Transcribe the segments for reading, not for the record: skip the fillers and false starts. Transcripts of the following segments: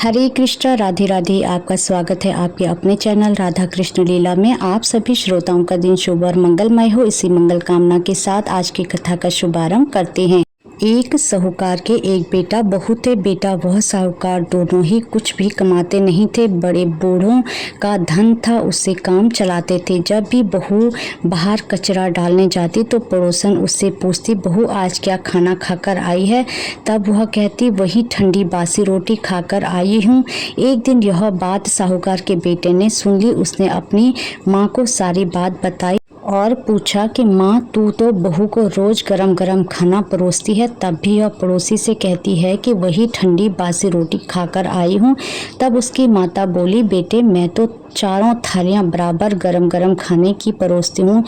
हरे कृष्ण, राधे राधे। आपका स्वागत है आपके अपने चैनल राधा कृष्ण लीला में। आप सभी श्रोताओं का दिन शुभ और मंगलमय हो, इसी मंगल कामना के साथ आज की कथा का शुभारंभ करते हैं। एक साहूकार के एक बेटा बहू थे। बेटा वह साहूकार दोनों ही कुछ भी कमाते नहीं थे, बड़े बूढ़ों का धन था, उससे काम चलाते थे। जब भी बहू बाहर कचरा डालने जाती तो पड़ोसन उससे पूछती, बहू आज क्या खाना खाकर आई है? तब वह कहती, वही ठंडी बासी रोटी खाकर आई हूँ। एक दिन यह बात साहूकार के बेटे ने सुन ली। उसने अपनी माँ को सारी बात बताई और पूछा कि माँ, तू तो बहू को रोज गरम गरम खाना परोसती है, तब भी यह पड़ोसी से कहती है कि वही ठंडी बासी रोटी खाकर आई हूँ। तब उसकी माता बोली, बेटे मैं तो चारों थालियाँ बराबर गरम गरम खाने की परोसती हूँ।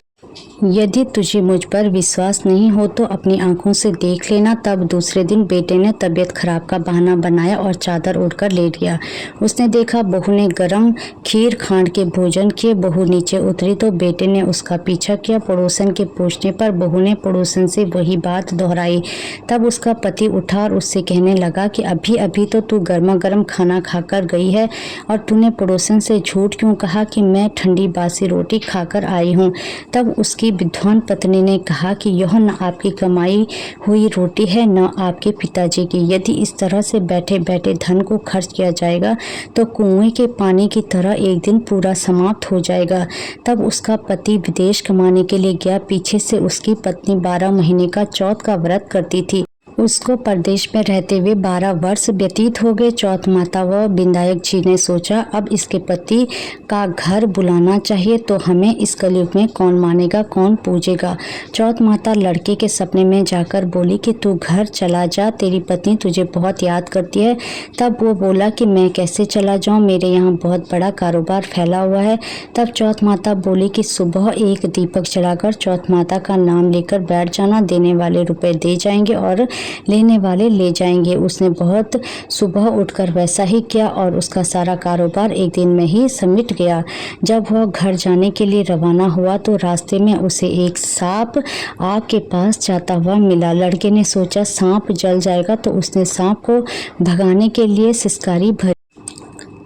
यदि तुझे मुझ पर विश्वास नहीं हो तो अपनी आंखों से देख लेना। तब दूसरे दिन बेटे ने तबीयत खराब का बहाना बनाया और चादर ओढ़कर लेट गया। उसने देखा बहू ने गरम खीर खांड के भोजन किए। बहू नीचे उतरी तो बेटे ने उसका पीछा किया। पड़ोसन के पूछने पर बहू ने पड़ोसन से वही बात दोहराई। तब उसका पति उठा और उससे कहने लगा कि अभी अभी तो तू गर्मा गर्म खाना खाकर गई है और तूने पड़ोसन से झूठ क्यों कहा कि मैं ठंडी बासी रोटी खाकर आई हूँ? तब उसकी विद्वान पत्नी ने कहा कि यह न आपकी कमाई हुई रोटी है, न आपके पिताजी की। यदि इस तरह से बैठे बैठे धन को खर्च किया जाएगा तो कुएं के पानी की तरह एक दिन पूरा समाप्त हो जाएगा। तब उसका पति विदेश कमाने के लिए गया। पीछे से उसकी पत्नी 12 महीने का चौथ का व्रत करती थी। उसको परदेश में रहते हुए 12 वर्ष व्यतीत हो गए। चौथ माता व विनायक जी ने सोचा, अब इसके पति का घर बुलाना चाहिए, तो हमें इस कलयुग में कौन मानेगा, कौन पूजेगा। चौथ माता लड़के के सपने में जाकर बोली कि तू घर चला जा, तेरी पत्नी तुझे बहुत याद करती है। तब वो बोला कि मैं कैसे चला जाऊं, मेरे यहाँ बहुत बड़ा कारोबार फैला हुआ है। तब चौथ माता बोली कि सुबह एक दीपक जलाकर चौथ माता का नाम लेकर बैठ जाना, देने वाले रुपए दे जाएंगे और लेने वाले ले जाएंगे। उसने बहुत सुबह उठकर वैसा ही किया और उसका सारा कारोबार एक दिन में ही समिट गया। जब वह घर जाने के लिए रवाना हुआ तो रास्ते में उसे एक सांप आग के पास जाता हुआ मिला। लड़के ने सोचा सांप जल जाएगा, तो उसने सांप को भगाने के लिए सिसकारी भरी।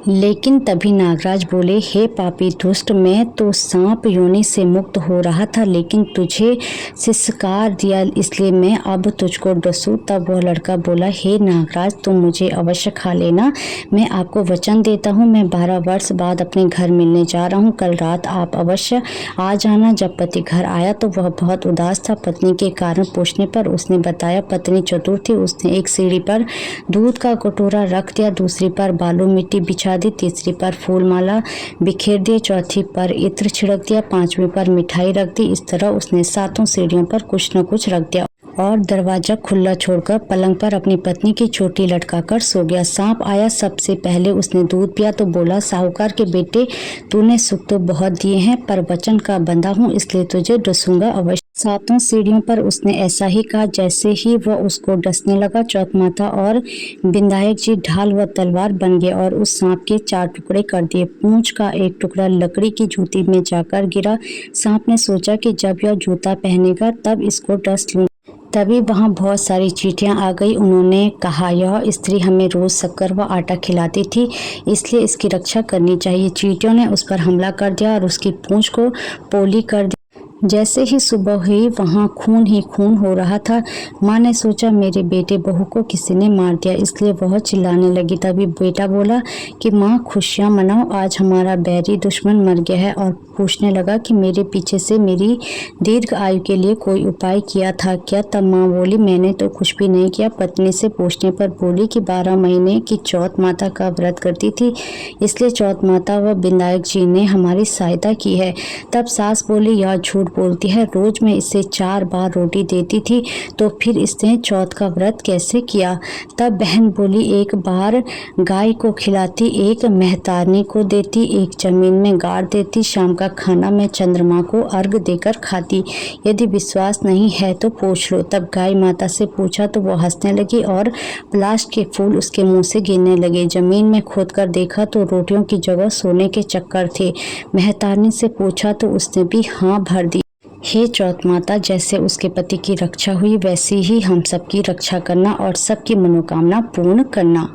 लेकिन तभी नागराज बोले, हे पापी दुष्ट, मैं तो सांप योनि से मुक्त हो रहा था, लेकिन तुझे सिसकार दिया, इसलिए मैं अब तुझको डसूं। तब वह लड़का बोला, हे नागराज, तुम मुझे अवश्य खा लेना। मैं आपको वचन देता हूँ, मैं 12 वर्ष बाद अपने घर मिलने जा रहा हूँ। कल रात आप अवश्य आ जाना। जब पति घर आया तो वह बहुत उदास था। पत्नी के कारण पूछने पर उसने बताया, पत्नी चतुर थी। उसने एक सीढ़ी पर दूध का कटोरा रख दिया, दूसरी पर बालू मिट्टी बिछा दी, तीसरी पर फूल माला बिखेर दी, चौथी पर इत्र छिड़क दिया, पांचवी पर मिठाई रख दी। इस तरह उसने 7 सीढ़ियों पर कुछ न कुछ रख दिया और दरवाजा खुला छोड़कर पलंग पर अपनी पत्नी की चोटी लटकाकर सो गया। सांप आया, सबसे पहले उसने दूध पिया तो बोला, साहूकार के बेटे, तूने सुख तो बहुत दिए हैं, पर वचन का बंधा हूँ, इसलिए तुझे डसूंगा अवश्य। 7 सीढ़ियों पर उसने ऐसा ही कहा। जैसे ही वह उसको डसने लगा, चौथ माता और विनायक जी ढाल व तलवार बन गए और उस सांप के 4 टुकड़े कर दिए। पूंछ का एक टुकड़ा लकड़ी की जूती में जाकर गिरा। सांप ने सोचा कि जब यह जूता पहनेगा तब इसको डस लूं। तभी वहाँ बहुत सारी चींटियाँ आ गई। उन्होंने कहा, यह स्त्री हमें रोज शक्कर व आटा खिलाती थी, इसलिए इसकी रक्षा करनी चाहिए। चींटियों ने उस पर हमला कर दिया और उसकी पूंछ को पोली कर दिया। जैसे ही सुबह हुई वहाँ खून ही खून हो रहा था। माँ ने सोचा, मेरे बेटे बहू को किसी ने मार दिया, इसलिए वह चिल्लाने लगी। तभी बेटा बोला कि माँ, खुशियाँ मनाओ, आज हमारा बैरी दुश्मन मर गया है। और पूछने लगा कि मेरे पीछे से मेरी दीर्घ आयु के लिए कोई उपाय किया था क्या? तब माँ बोली, मैंने तो कुछ भी नहीं किया। पत्नी से पूछने पर बोली कि 12 महीने की चौथ माता का व्रत करती थी, इसलिए चौथ माता व विनायक जी ने हमारी सहायता की है। तब सास बोली, यह झूठ बोलती है, रोज मैं इसे 4 बार रोटी देती थी, तो फिर इसने चौथ का व्रत कैसे किया? तब बहन बोली, एक बार गाय को खिलाती, एक मेहतारनी को देती, एक जमीन में गाड़ देती, शाम का खाना मैं चंद्रमा को अर्घ देकर खाती। यदि विश्वास नहीं है तो पूछ लो। तब गाय माता से पूछा तो वो हंसने लगी और पलाश के फूल उसके मुंह से गिरने लगे। जमीन में खोदकर देखा तो रोटियों की जगह सोने के चक्कर थे। मेहतारनी से पूछा तो उसने भी हाँ भर दी। हे चौथ माता, जैसे उसके पति की रक्षा हुई वैसी ही हम सबकी रक्षा करना और सबकी मनोकामना पूर्ण करना।